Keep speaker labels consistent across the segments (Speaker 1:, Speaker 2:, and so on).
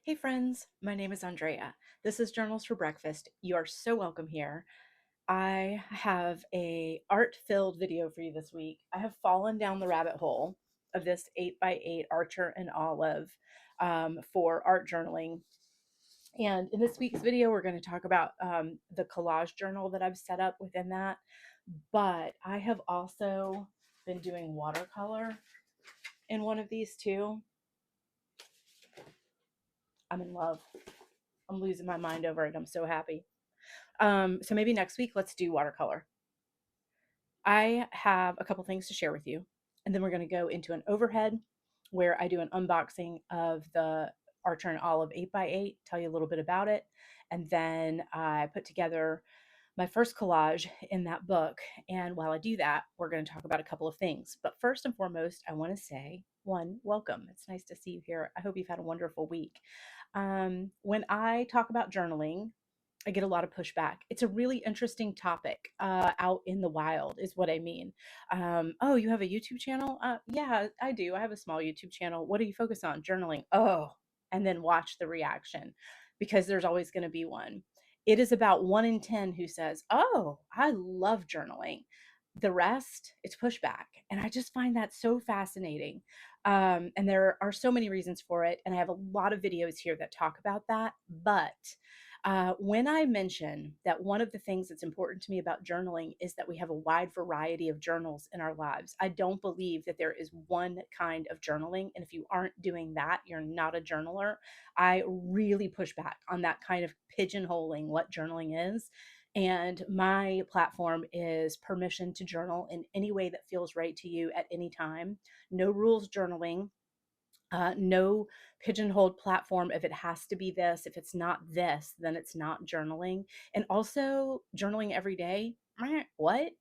Speaker 1: Hey friends, my name is Andrea. This is Journals for Breakfast. You are so welcome here. I have a art-filled video for you this week. I have fallen down the rabbit hole of this 8x8 Archer&Olive for art journaling. And in this week's video, we're going to talk about the collage journal that I've set up within that. But I have also been doing watercolor in one of these too. I'm in love. I'm losing my mind over it. I'm so happy. So maybe next week, let's do watercolor. I have a couple things to share with you, and then we're going to go into an overhead where I do an unboxing of the Archer&Olive 8x8, tell you a little bit about it, and then I put together my first collage in that book. And while I do that, we're going to talk about a couple of things. But first and foremost, I want to say, one, welcome. It's nice to see you here. I hope you've had a wonderful week. When I talk about journaling, I get a lot of pushback. It's a really interesting topic out in the wild, is what I mean. Oh, you have a YouTube channel? Yeah, I do. I have a small YouTube channel. What do you focus on? Journaling. Oh, and then watch the reaction because there's always going to be one. It is about 1 in 10 who says, oh, I love journaling. The rest, it's pushback. And I just find that so fascinating. And there are so many reasons for it. And I have a lot of videos here that talk about that. But when I mention that one of the things that's important to me about journaling is that we have a wide variety of journals in our lives, I don't believe that there is one kind of journaling. And if you aren't doing that, you're not a journaler. I really push back on that kind of pigeonholing what journaling is. And my platform is permission to journal in any way that feels right to you at any time. No rules journaling. No pigeonholed platform. If it has to be this, if it's not this, then it's not journaling. And also journaling every day. What?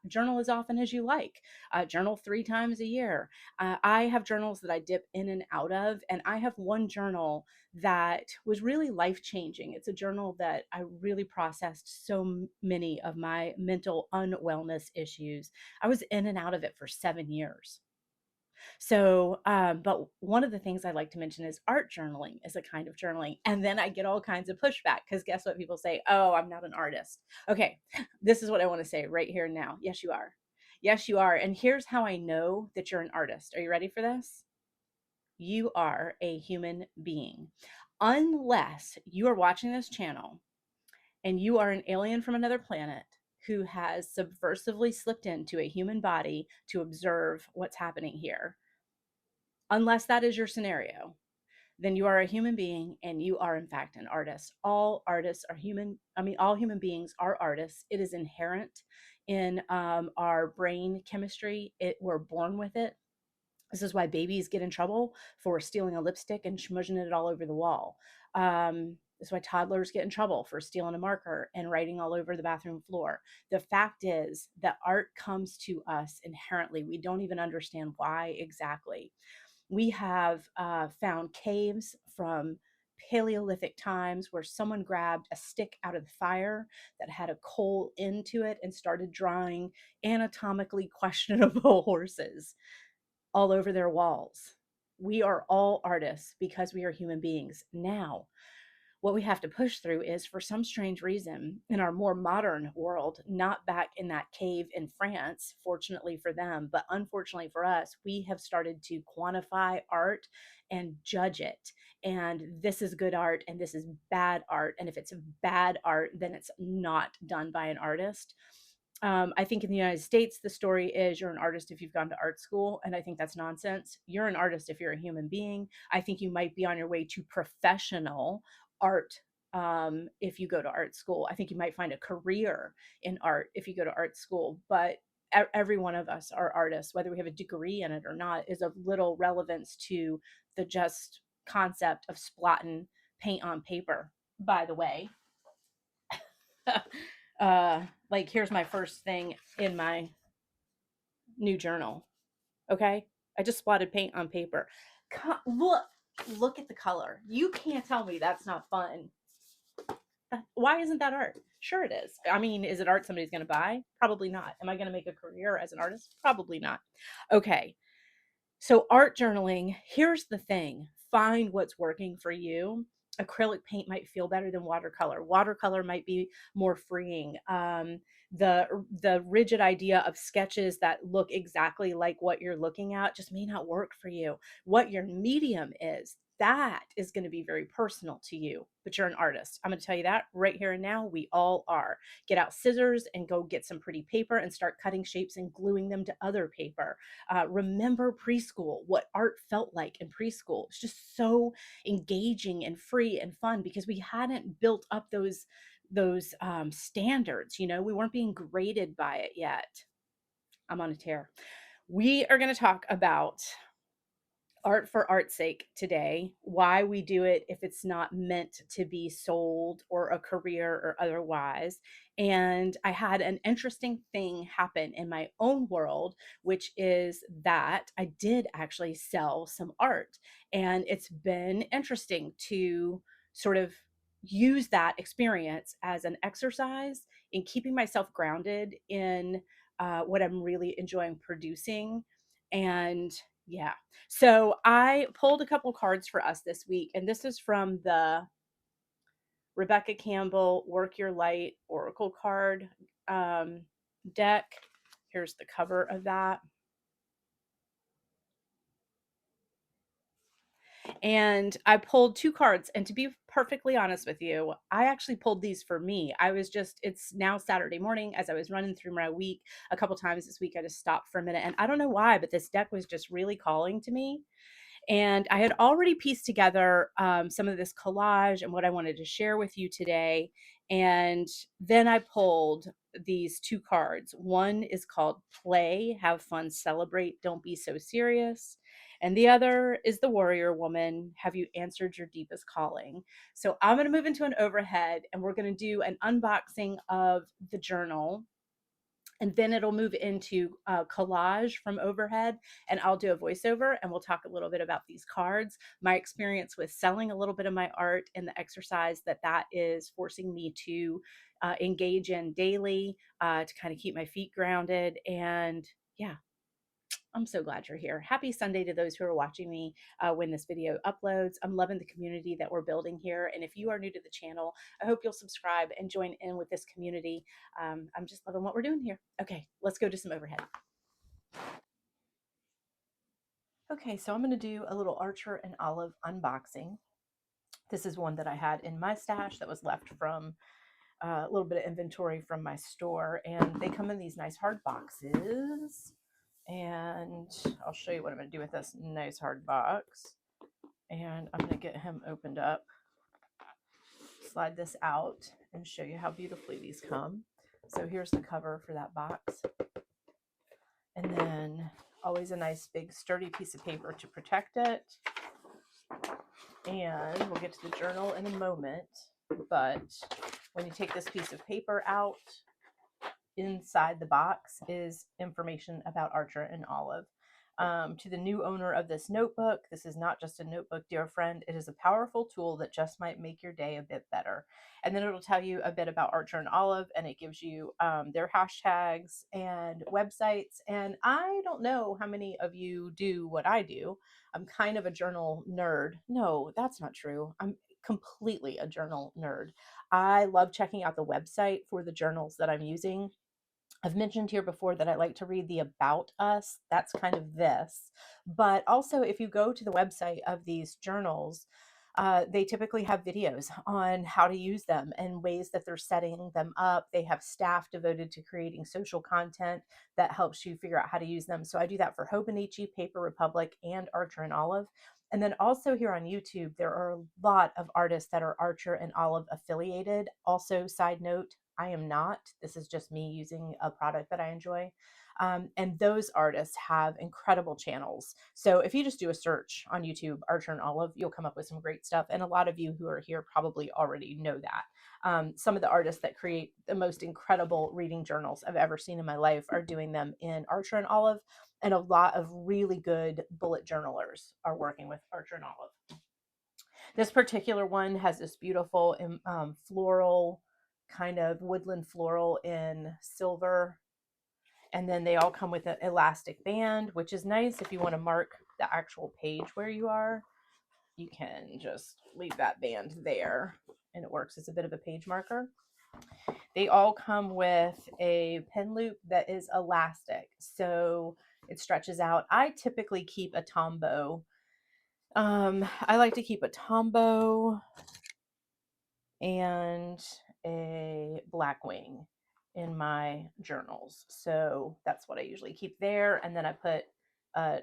Speaker 1: Journal as often as you like. Journal 3 times a year. I have journals that I dip in and out of, and I have one journal that was really life changing. It's a journal that I really processed so many of my mental unwellness issues. I was in and out of it for 7 years. So, but one of the things I like to mention is art journaling is a kind of journaling. And then I get all kinds of pushback because guess what people say? Oh, I'm not an artist. Okay, this is what I want to say right here and now. Yes, you are. Yes, you are. And here's how I know that you're an artist. Are you ready for this? You are a human being. Unless you are watching this channel and you are an alien from another planet who has subversively slipped into a human body to observe what's happening here, unless that is your scenario, then you are a human being and you are, in fact, an artist. All artists are human. I mean, all human beings are artists. It is inherent in our brain chemistry. We're born with it. This is why babies get in trouble for stealing a lipstick and smudging it all over the wall. That's why toddlers get in trouble for stealing a marker and writing all over the bathroom floor. The fact is that art comes to us inherently. We don't even understand why exactly. We have found caves from Paleolithic times where someone grabbed a stick out of the fire that had a coal into it and started drawing anatomically questionable horses all over their walls. We are all artists because we are human beings. Now, what we have to push through is, for some strange reason, in our more modern world, not back in that cave in France, fortunately for them, but unfortunately for us, we have started to quantify art and judge it. And this is good art and this is bad art. And if it's bad art, then it's not done by an artist. I think in the United States, the story is you're an artist if you've gone to art school. And I think that's nonsense. You're an artist if you're a human being. I think you might be on your way to professional art if you go to art school. I think you might find a career in art if you go to art school. But every one of us are artists, whether we have a degree in it or not, is of little relevance to the just concept of splotting paint on paper, by the way. Like, here's my first thing in my new journal. Okay, I just spotted paint on paper. Look at the color. You can't tell me that's not fun. Why isn't that art? Sure it is. I mean, is it art somebody's going to buy? Probably not. Am I going to make a career as an artist? Probably not. Okay, so art journaling, here's the thing. find what's working for you. Acrylic paint might feel better than watercolor. Watercolor might be more freeing. The rigid idea of sketches that look exactly like what you're looking at just may not work for you. What your medium is, that is going to be very personal to you, but you're an artist. I'm going to tell you that right here and now. We all are. Get out scissors and go get some pretty paper and start cutting shapes and gluing them to other paper. Remember preschool, what art felt like in preschool. It's just so engaging and free and fun because we hadn't built up those standards. You know, we weren't being graded by it yet. I'm on a tear. We are going to talk about art for art's sake today, why we do it if it's not meant to be sold or a career or otherwise. And I had an interesting thing happen in my own world, which is that I did actually sell some art. And it's been interesting to sort of use that experience as an exercise in keeping myself grounded in what I'm really enjoying producing. And yeah, so I pulled a couple cards for us this week, and this is from the Rebecca Campbell Work Your Light Oracle card deck. Here's the cover of that. And I pulled two cards. And to be perfectly honest with you, I actually pulled these for me. It's now Saturday morning as I was running through my week a couple times this week. I just stopped for a minute. And I don't know why, but this deck was just really calling to me. And I had already pieced together some of this collage and what I wanted to share with you today. And then I pulled these two cards. One is called Play, Have Fun, Celebrate, Don't Be So Serious. And the other is the Warrior Woman, Have You Answered Your Deepest Calling? So I'm going to move into an overhead and we're going to do an unboxing of the journal, and then it'll move into collage from overhead, and I'll do a voiceover and we'll talk a little bit about these cards, my experience with selling a little bit of my art, and the exercise that is forcing me to engage in daily to kind of keep my feet grounded. And yeah, I'm so glad you're here. Happy Sunday to those who are watching me when this video uploads. I'm loving the community that we're building here. And if you are new to the channel, I hope you'll subscribe and join in with this community. I'm just loving what we're doing here. Okay, let's go to some overhead. Okay, so I'm going to do a little Archer and Olive unboxing. This is one that I had in my stash that was left from a little bit of inventory from my store. And they come in these nice hard boxes. And I'll show you what I'm going to do with this nice hard box. And I'm going to get him opened up, slide this out, and show you how beautifully these come. So here's the cover for that box. And then always a nice big sturdy piece of paper to protect it. And we'll get to the journal in a moment. But when you take this piece of paper out, inside the box is information about Archer and Olive. To the new owner of this notebook, this is not just a notebook, dear friend. It is a powerful tool that just might make your day a bit better. And then it'll tell you a bit about Archer and Olive, and it gives you their hashtags and websites. And I don't know how many of you do what I do. I'm kind of a journal nerd. No, that's not true. I'm completely a journal nerd. I love checking out the website for the journals that I'm using. I've mentioned here before that I like to read the About Us. That's kind of this. But also, if you go to the website of these journals, they typically have videos on how to use them and ways that they're setting them up. They have staff devoted to creating social content that helps you figure out how to use them. So I do that for Hobonichi, Paper Republic, and Archer and Olive. And then also here on YouTube, there are a lot of artists that are Archer and Olive affiliated. Also, side note, I am not. This is just me using a product that I enjoy. And those artists have incredible channels. So if you just do a search on YouTube, Archer and Olive, you'll come up with some great stuff. And a lot of you who are here probably already know that. Some of the artists that create the most incredible reading journals I've ever seen in my life are doing them in Archer and Olive. And a lot of really good bullet journalers are working with Archer and Olive. This particular one has this beautiful floral, kind of woodland floral in silver. And then they all come with an elastic band, which is nice if you want to mark the actual page where you are. you can just leave that band there and it works as a bit of a page marker. They all come with a pen loop that is elastic, so it stretches out. I typically keep a Tombow. I like to keep a Tombow and a Blackwing in my journals. So that's what I usually keep there. And then I put a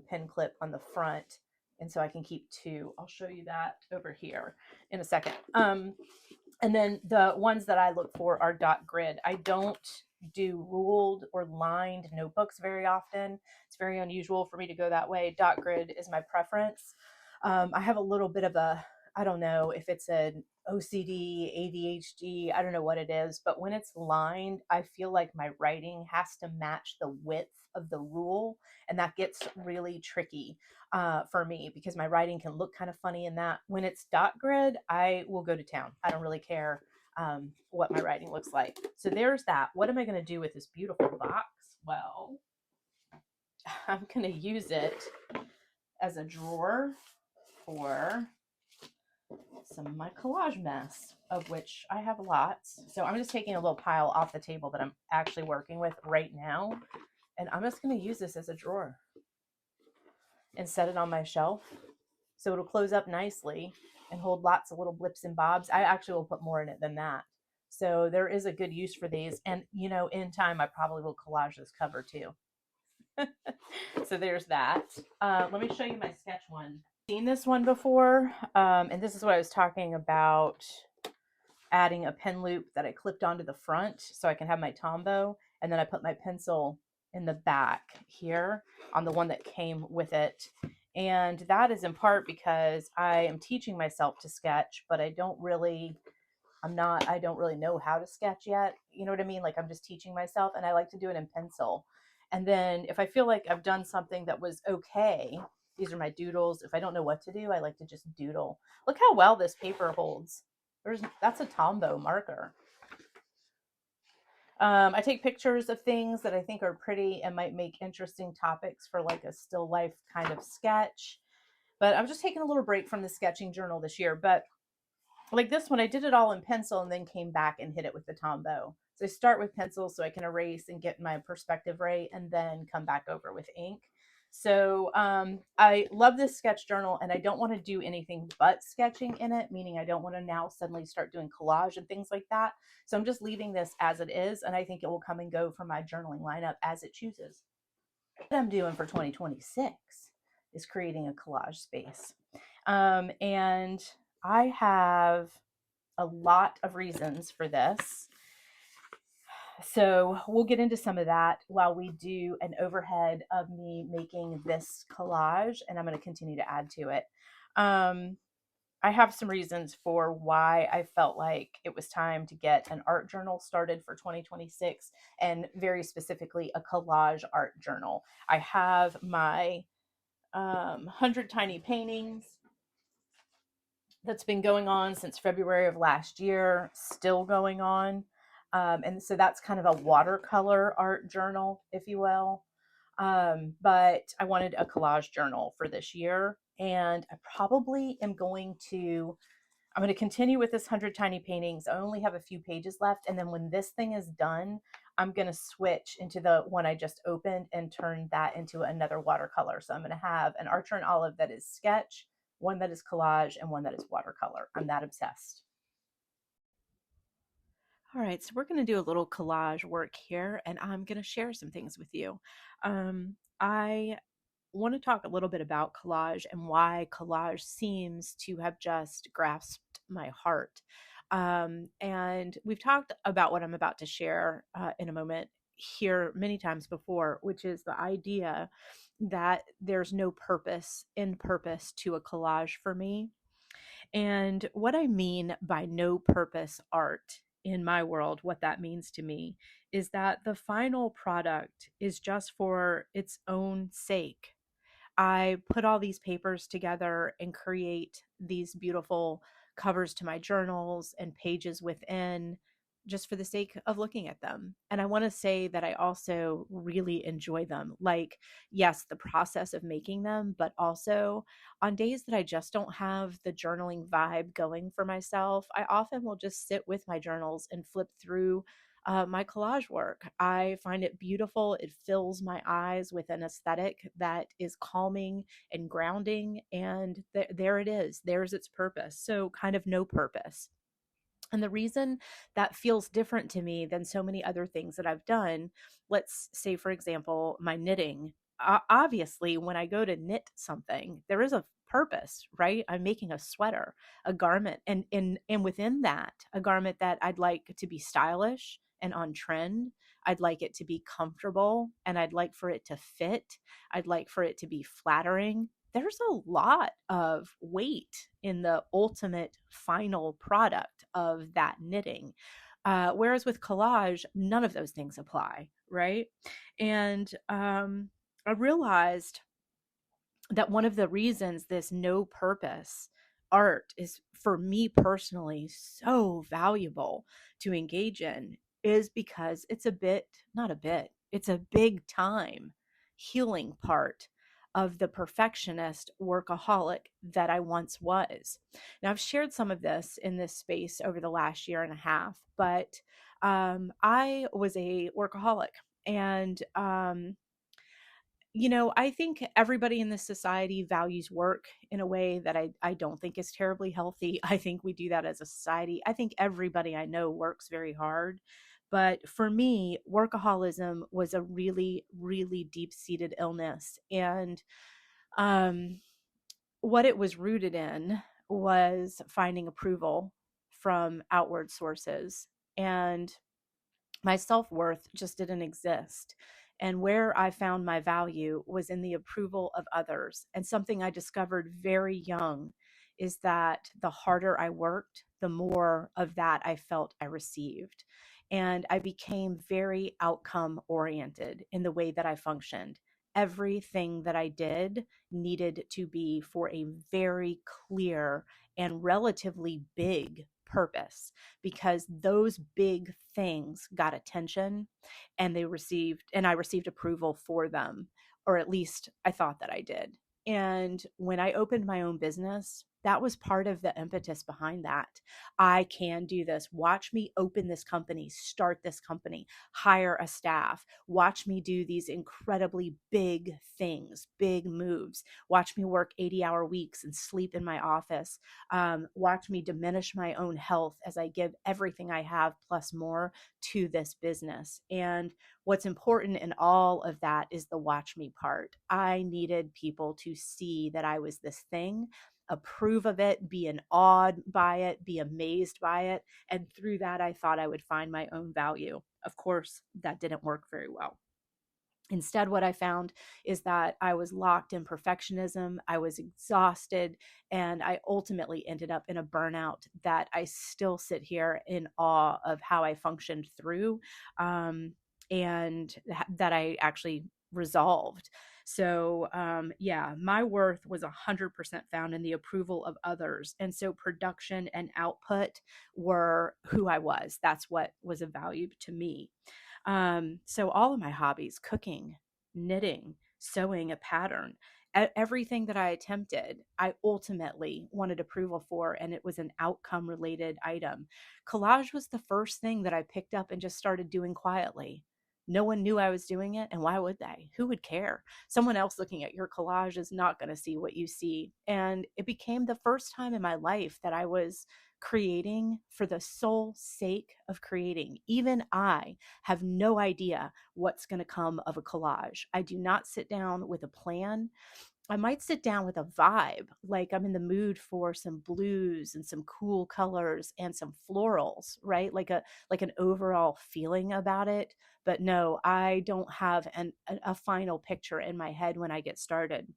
Speaker 1: pen clip on the front. And so I can keep two. I'll show you that over here in a second. And then the ones that I look for are dot grid. I don't do ruled or lined notebooks very often. It's very unusual for me to go that way. Dot grid is my preference. I have a little bit of a, I don't know if it's an OCD, ADHD, I don't know what it is, but when it's lined, I feel like my writing has to match the width of the rule, and that gets really tricky for me because my writing can look kind of funny in that. When it's dot grid, I will go to town. I don't really care what my writing looks like. So there's that. What am I going to do with this beautiful box? Well, I'm going to use it as a drawer for some of my collage mess, of which I have lots. So I'm just taking a little pile off the table that I'm actually working with right now. And I'm just going to use this as a drawer and set it on my shelf. So it'll close up nicely and hold lots of little blips and bobs. I actually will put more in it than that. So there is a good use for these. And, you know, in time, I probably will collage this cover too. So there's that. Let me show you my sketch one. Seen this one before, and this is what I was talking about, adding a pen loop that I clipped onto the front so I can have my Tombow, and then I put my pencil in the back here on the one that came with it. And that is in part because I am teaching myself to sketch, but I don't really know how to sketch yet. You know what I mean? Like I'm just teaching myself, and I like to do it in pencil. And then if I feel like I've done something that was okay, these are my doodles. If I don't know what to do, I like to just doodle. Look how well this paper holds. That's a Tombow marker. I take pictures of things that I think are pretty and might make interesting topics for like a still life kind of sketch. But I'm just taking a little break from the sketching journal this year. But like this one, I did it all in pencil and then came back and hit it with the Tombow. So I start with pencil so I can erase and get my perspective right, and then come back over with ink. So I love this sketch journal, and I don't want to do anything but sketching in it, meaning I don't want to now suddenly start doing collage and things like that. So I'm just leaving this as it is, and I think it will come and go from my journaling lineup as it chooses. What I'm doing for 2026 is creating a collage space. And I have a lot of reasons for this. So we'll get into some of that while we do an overhead of me making this collage, and I'm going to continue to add to it. I have some reasons for why I felt like it was time to get an art journal started for 2026, and very specifically a collage art journal. I have my 100 Tiny Paintings that's been going on since February of last year, still going on. And so that's kind of a watercolor art journal, if you will. But I wanted a collage journal for this year. And I probably am going to, I'm going to continue with this 100 Tiny Paintings. I only have a few pages left. And then when this thing is done, I'm going to switch into the one I just opened and turn that into another watercolor. So I'm going to have an Archer&Olive that is sketch, one that is collage, and one that is watercolor. I'm that obsessed. All right, so we're going to do a little collage work here, and I'm going to share some things with you. I want to talk a little bit about collage and why collage seems to have just grasped my heart. And we've talked about what I'm about to share in a moment here many times before, which is the idea that there's no purpose in purpose to a collage for me. And what I mean by no purpose art in my world, what that means to me is that the final product is just for its own sake. I put all these papers together and create these beautiful covers to my journals and pages within just for the sake of looking at them. And I want to say that I also really enjoy them. Like, yes, the process of making them, but also on days that I just don't have the journaling vibe going for myself, I often will just sit with my journals and flip through my collage work. I find it beautiful. It fills my eyes with an aesthetic that is calming and grounding. And there it is. There's its purpose. So, kind of no purpose. And the reason that feels different to me than so many other things that I've done, let's say, for example, my knitting. Obviously, when I go to knit something, there is a purpose, right? I'm making a sweater, a garment, and within that, a garment that I'd like to be stylish and on trend. I'd like it to be comfortable, and I'd like for it to fit. I'd like for it to be flattering. There's a lot of weight in the ultimate final product of that knitting. Whereas with collage, none of those things apply, right? And I realized that one of the reasons this no purpose art is, for me personally, so valuable to engage in is because it's a bit, not a bit, it's a big time healing part of the perfectionist workaholic that I once was. Now, I've shared some of this in this space over the last year and a half, but I was a workaholic. And I think everybody in this society values work in a way that I don't think is terribly healthy. I think we do that as a society. I think everybody I know works very hard. But for me, workaholism was a really, really deep seated illness. And um, what it was rooted in was finding approval from outward sources. And my self-worth just didn't exist. And where I found my value was in the approval of others. And something I discovered very young is that the harder I worked, the more of that I felt I received. And I became very outcome oriented in the way that I functioned. Everything that I did needed to be for a very clear and relatively big purpose, because those big things got attention, and I received approval for them, or at least I thought that I did. And when I opened my own business, that was part of the impetus behind that. I can do this. Watch me open this company, start this company, hire a staff. Watch me do these incredibly big things, big moves. Watch me work 80-hour weeks and sleep in my office. Watch me diminish my own health as I give everything I have plus more to this business. And what's important in all of that is the watch me part. I needed people to see that I was this thing, approve of it, be awed by it, be amazed by it. And through that, I thought I would find my own value. Of course, that didn't work very well. Instead, what I found is that I was locked in perfectionism. I was exhausted, and I ultimately ended up in a burnout that I still sit here in awe of how I functioned through, and that I actually resolved. So, yeah, my worth was 100% found in the approval of others. And so production and output were who I was. That's what was of value to me. So all of my hobbies, cooking, knitting, sewing a pattern, everything that I attempted, I ultimately wanted approval for, and it was an outcome related item. Collage was the first thing that I picked up and just started doing quietly. No one knew I was doing it, and why would they? Who would care? Someone else looking at your collage is not going to see what you see. And it became the first time in my life that I was creating for the sole sake of creating. Even I have no idea what's going to come of a collage. I do not sit down with a plan. I might sit down with a vibe, like I'm in the mood for some blues and some cool colors and some florals, right? Like an overall feeling about it. But no, I don't have a final picture in my head when I get started.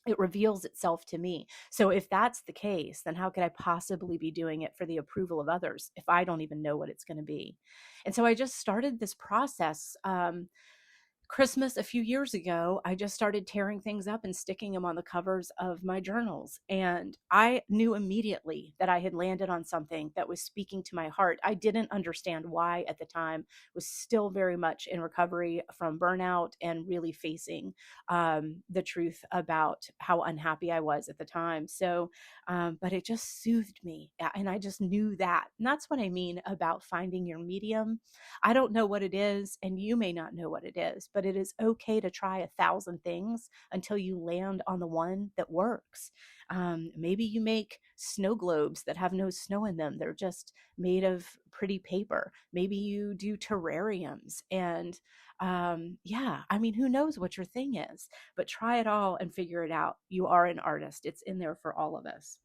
Speaker 1: It reveals itself to me. So if that's the case, then how could I possibly be doing it for the approval of others if I don't even know what it's going to be? And so I just started this process, Christmas a few years ago, I just started tearing things up and sticking them on the covers of my journals. And I knew immediately that I had landed on something that was speaking to my heart. I didn't understand why at the time, was still very much in recovery from burnout and really facing the truth about how unhappy I was at the time. So, but it just soothed me. And I just knew that. And that's what I mean about finding your medium. I don't know what it is, and you may not know what it is, but it is okay to try 1,000 things until you land on the one that works. Maybe you make snow globes that have no snow in them, they're just made of pretty paper. Maybe you do terrariums. And yeah, I mean, who knows what your thing is, but try it all and figure it out. You are an artist, it's in there for all of us.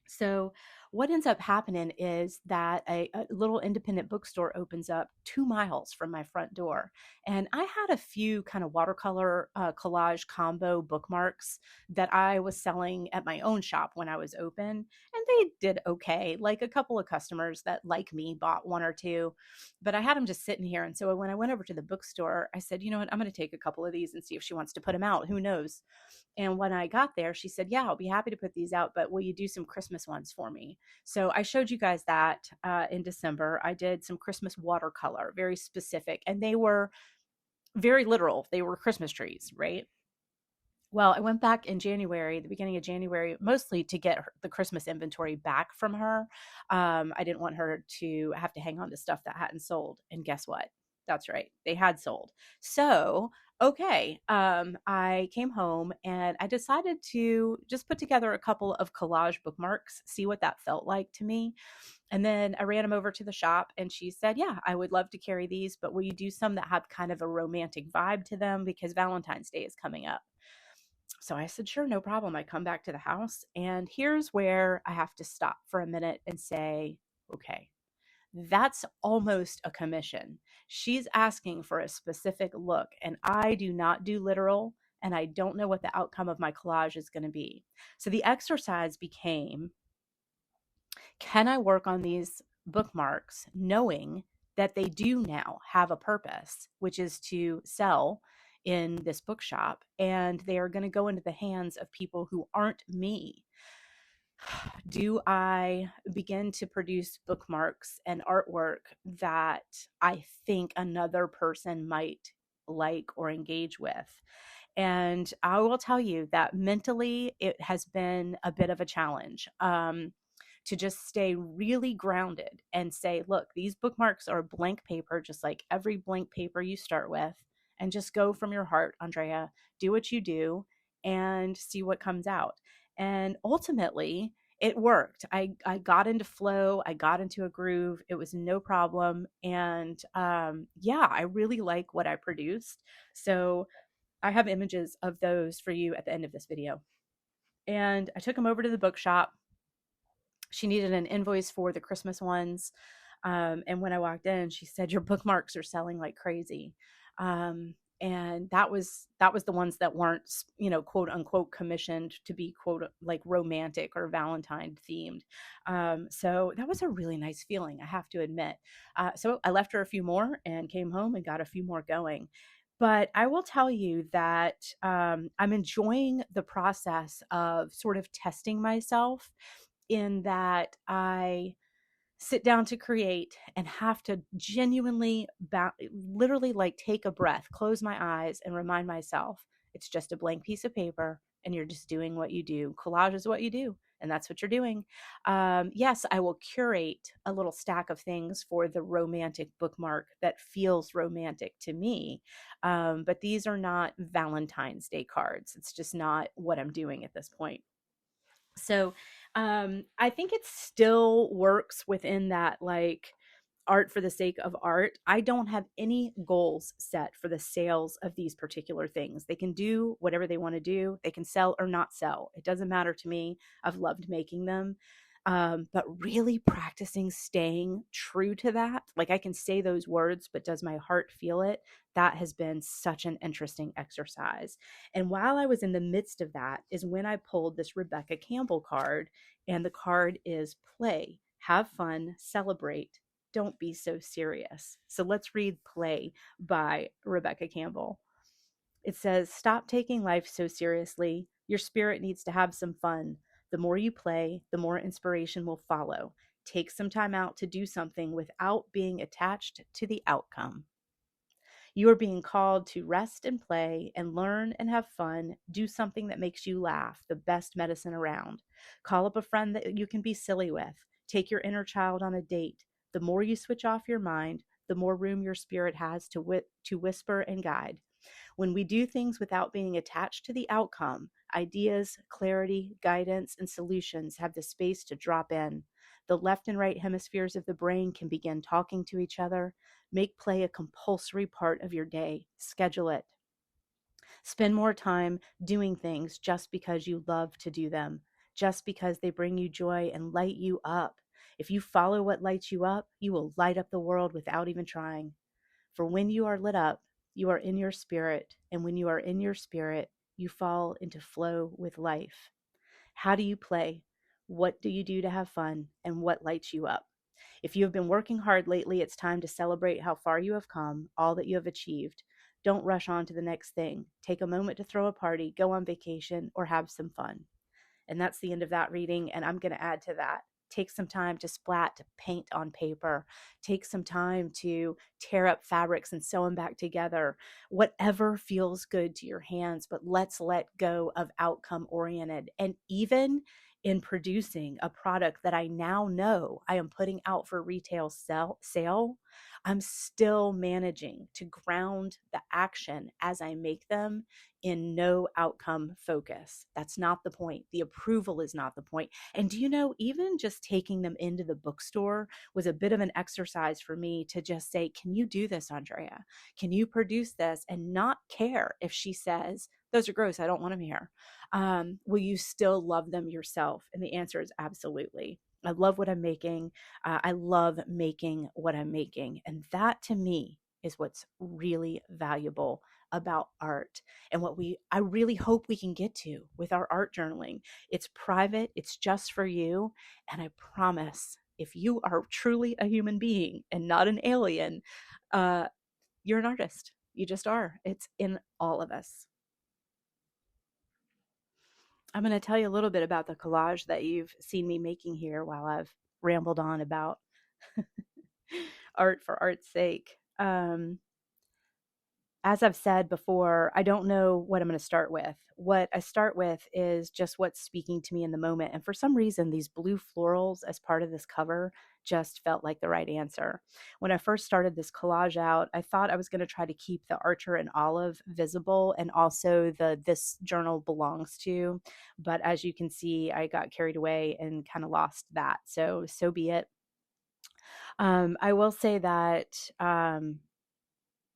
Speaker 1: So, what ends up happening is that a little independent bookstore opens up 2 miles from my front door. And I had a few kind of watercolor collage combo bookmarks that I was selling at my own shop when I was open. And they did okay. Like a couple of customers that, like me, bought one or two, but I had them just sitting here. And so when I went over to the bookstore, I said, you know what, I'm going to take a couple of these and see if she wants to put them out. Who knows? And when I got there, she said, yeah, I'll be happy to put these out, but will you do some Christmas ones for me? So I showed you guys that in December. I did some Christmas watercolor, very specific, and they were very literal. They were Christmas trees, right? Well, I went back in January, the beginning of January, mostly to get the Christmas inventory back from her. I didn't want her to have to hang on to stuff that hadn't sold. And guess what? That's right, they had sold. So, okay, I came home and I decided to just put together a couple of collage bookmarks, see what that felt like to me. And then I ran them over to the shop and she said, yeah, I would love to carry these, but will you do some that have kind of a romantic vibe to them because Valentine's Day is coming up? So I said, sure, no problem. I come back to the house, and here's where I have to stop for a minute and say, okay, that's almost a commission. She's asking for a specific look, and I do not do literal, and I don't know what the outcome of my collage is going to be. So the exercise became, can I work on these bookmarks knowing that they do now have a purpose, which is to sell in this bookshop, and they are going to go into the hands of people who aren't me? Do I begin to produce bookmarks and artwork that I think another person might like or engage with? And I will tell you that mentally, it has been a bit of a challenge. To just stay really grounded and say, look, these bookmarks are blank paper, just like every blank paper you start with, and just go from your heart, Andrea. Do what you do and see what comes out. And ultimately, it worked. I got into flow. I got into a groove. It was no problem. And yeah, I really like what I produced. So I have images of those for you at the end of this video. And I took them over to the bookshop. She needed an invoice for the Christmas ones. And when I walked in, she said, your bookmarks are selling like crazy. And that was the ones that weren't, you know, quote unquote commissioned to be quote like romantic or Valentine themed. So that was a really nice feeling, I have to admit. So I left her a few more and came home and got a few more going. But I will tell you that I'm enjoying the process of sort of testing myself, in that I sit down to create and have to genuinely, literally like take a breath, close my eyes, and remind myself it's just a blank piece of paper and you're just doing what you do. Collage is what you do, and that's what you're doing. Yes, I will curate a little stack of things for the romantic bookmark that feels romantic to me. But these are not Valentine's Day cards. It's just not what I'm doing at this point. So I think it still works within that, like, art for the sake of art. I don't have any goals set for the sales of these particular things. They can do whatever they want to do. They can sell or not sell. It doesn't matter to me. I've loved making them. But really practicing staying true to that, like I can say those words, but does my heart feel it? That has been such an interesting exercise. And while I was in the midst of that is when I pulled this Rebecca Campbell card, and the card is play, have fun, celebrate, Don't be so serious. So let's read Play by Rebecca Campbell. It says, stop taking life so seriously. Your spirit needs to have some fun. The more you play, the more inspiration will follow. Take some time out to do something without being attached to the outcome. You are being called to rest and play and learn and have fun. Do something that makes you laugh, the best medicine around. Call up a friend that you can be silly with. Take your inner child on a date. The more you switch off your mind, the more room your spirit has to whisper and guide. When we do things without being attached to the outcome, ideas, clarity, guidance, and solutions have the space to drop in. The left and right hemispheres of the brain can begin talking to each other. Make play a compulsory part of your day. Schedule it. Spend more time doing things just because you love to do them, just because they bring you joy and light you up. If you follow what lights you up, you will light up the world without even trying. For when you are lit up, you are in your spirit. And when you are in your spirit, you fall into flow with life. How do you play? What do you do to have fun? And what lights you up? If you have been working hard lately, it's time to celebrate how far you have come, all that you have achieved. Don't rush on to the next thing. Take a moment to throw a party, go on vacation, or have some fun. And that's the end of that reading. And I'm going to add to that. Take some time to splat, to paint on paper. Take some time to tear up fabrics and sew them back together. Whatever feels good to your hands, but let's let go of outcome oriented. And even in producing a product that I now know I am putting out for retail sale, I'm still managing to ground the action as I make them in no outcome focus. That's not the point. The approval is not the point. And do you know, even just taking them into the bookstore was a bit of an exercise for me to just say, can you do this, Andrea? Can you produce this? And not care if she says, those are gross, I don't want them here. Will you still love them yourself? And the answer is absolutely. I love what I'm making. I love making what I'm making. And that to me is what's really valuable about art, and what I really hope we can get to with our art journaling. It's private, it's just for you. And I promise, if you are truly a human being and not an alien, you're an artist. You just are. It's in all of us. I'm going to tell you a little bit about the collage that you've seen me making here while I've rambled on about art for art's sake. As I've said before, I don't know what I'm going to start with. What I start with is just what's speaking to me in the moment. And for some reason, these blue florals as part of this cover just felt like the right answer. When I first started this collage out, I thought I was going to try to keep the Archer&Olive visible and also the This Journal Belongs To. But as you can see, I got carried away and kind of lost that. So be it. I will say that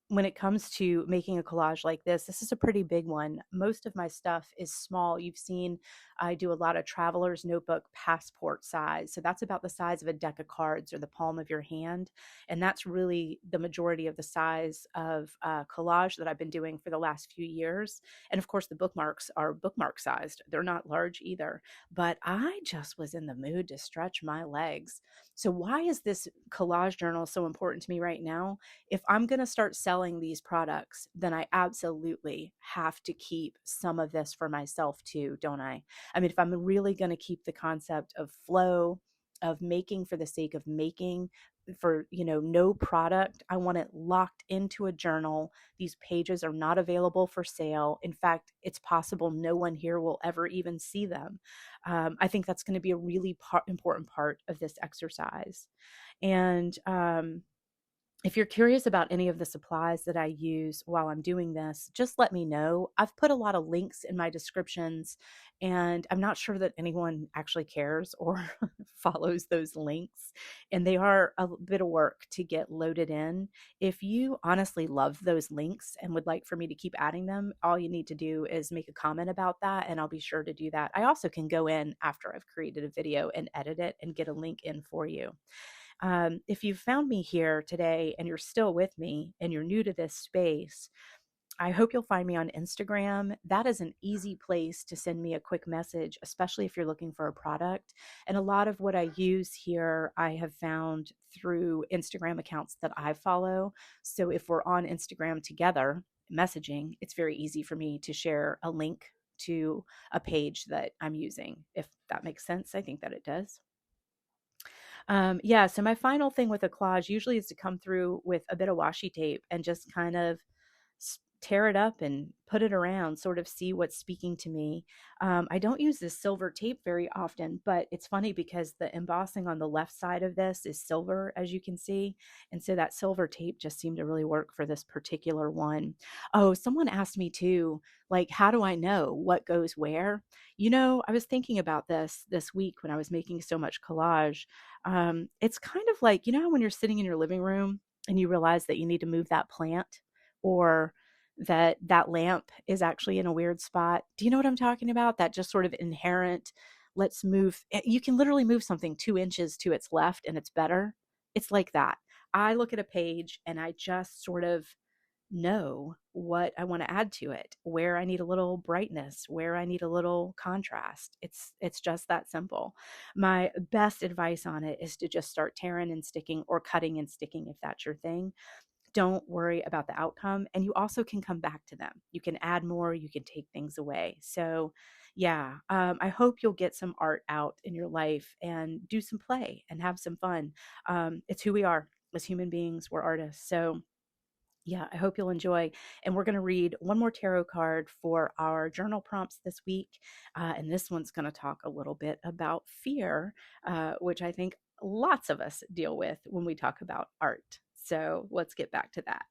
Speaker 1: when it comes to making a collage like this is a pretty big one. Most of my stuff is small. You've seen I do a lot of traveler's notebook passport size. So that's about the size of a deck of cards or the palm of your hand. And that's really the majority of the size of collage that I've been doing for the last few years. And of course, the bookmarks are bookmark sized. They're not large either. But I just was in the mood to stretch my legs. So why is this collage journal so important to me right now? If I'm going to start selling these products, then I absolutely have to keep some of this for myself too, don't I? I mean, if I'm really going to keep the concept of flow, of making for the sake of making, for, no product, I want it locked into a journal. These pages are not available for sale. In fact, it's possible no one here will ever even see them. I think that's going to be a really important part of this exercise. And if you're curious about any of the supplies that I use while I'm doing this, just let me know. I've put a lot of links in my descriptions, and I'm not sure that anyone actually cares or follows those links. And they are a bit of work to get loaded in. If you honestly love those links and would like for me to keep adding them, all you need to do is make a comment about that, and I'll be sure to do that. I also can go in after I've created a video and edit it and get a link in for you. If you've found me here today and you're still with me and you're new to this space, I hope you'll find me on Instagram. That is an easy place to send me a quick message, especially if you're looking for a product. And a lot of what I use here, I have found through Instagram accounts that I follow. So if we're on Instagram together messaging, it's very easy for me to share a link to a page that I'm using. If that makes sense, I think that it does. Yeah, so my final thing with a collage usually is to come through with a bit of washi tape and just kind of tear it up and put it around, sort of see what's speaking to me. I don't use this silver tape very often, but it's funny because the embossing on the left side of this is silver, as you can see. And so that silver tape just seemed to really work for this particular one. Oh, someone asked me too, like, how do I know what goes where? I was thinking about this week when I was making so much collage. It's kind of like, when you're sitting in your living room and you realize that you need to move that plant, or that lamp is actually in a weird spot. Do you know what I'm talking about? That just sort of inherent, let's move. You can literally move something 2 inches to its left and it's better. It's like that. I look at a page and I just sort of know what I want to add to it, where I need a little brightness, where I need a little contrast. It's just that simple. My best advice on it is to just start tearing and sticking, or cutting and sticking if that's your thing. Don't worry about the outcome. And you also can come back to them. You can add more, you can take things away. So, yeah, I hope you'll get some art out in your life and do some play and have some fun. It's who we are as human beings, we're artists. So, yeah, I hope you'll enjoy. And we're going to read one more tarot card for our journal prompts this week. And this one's going to talk a little bit about fear, which I think lots of us deal with when we talk about art. So let's get back to that.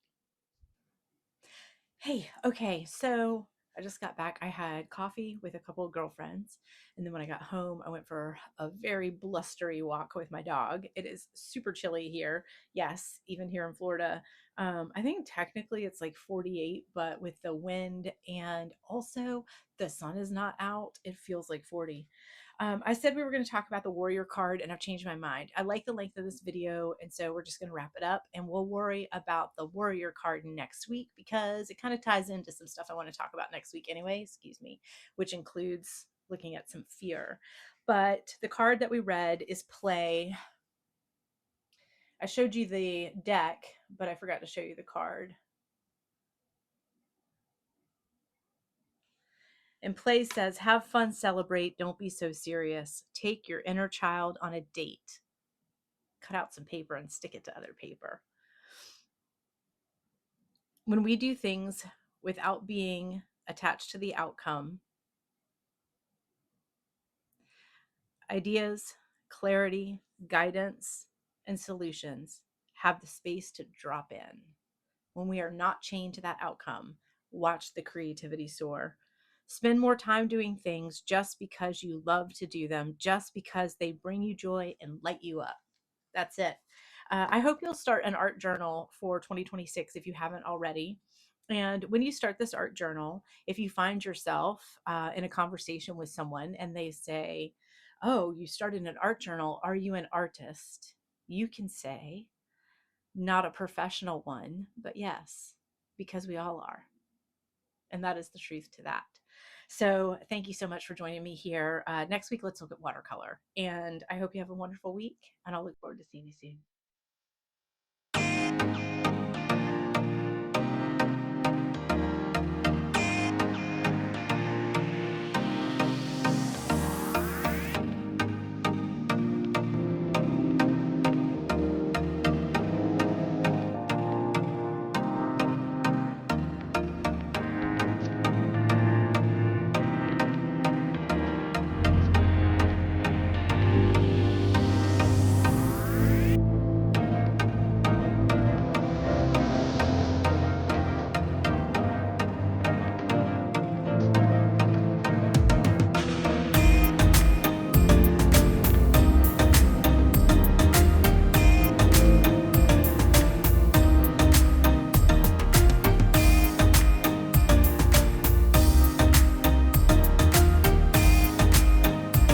Speaker 1: Hey, okay, so I just got back. I had coffee with a couple of girlfriends. And then when I got home, I went for a very blustery walk with my dog. It is super chilly here. Yes, even here in Florida. I think technically it's like 48, but with the wind and also the sun is not out, it feels like 40. I said we were going to talk about the warrior card, and I've changed my mind. I like the length of this video, and so we're just going to wrap it up, and we'll worry about the warrior card next week because it kind of ties into some stuff I want to talk about next week anyway, excuse me, which includes looking at some fear. But the card that we read is play. I showed you the deck, but I forgot to show you the card. And play says, have fun, celebrate, don't be so serious. Take your inner child on a date. Cut out some paper and stick it to other paper. When we do things without being attached to the outcome, ideas, clarity, guidance, and solutions have the space to drop in. When we are not chained to that outcome, watch the creativity soar. Spend more time doing things just because you love to do them, just because they bring you joy and light you up. That's it. I hope you'll start an art journal for 2026 if you haven't already. And when you start this art journal, if you find yourself in a conversation with someone and they say, oh, you started an art journal, are you an artist? You can say, not a professional one, but yes, because we all are. And that is the truth to that. So thank you so much for joining me here. Next week, let's look at watercolor. And I hope you have a wonderful week, and I'll look forward to seeing you soon.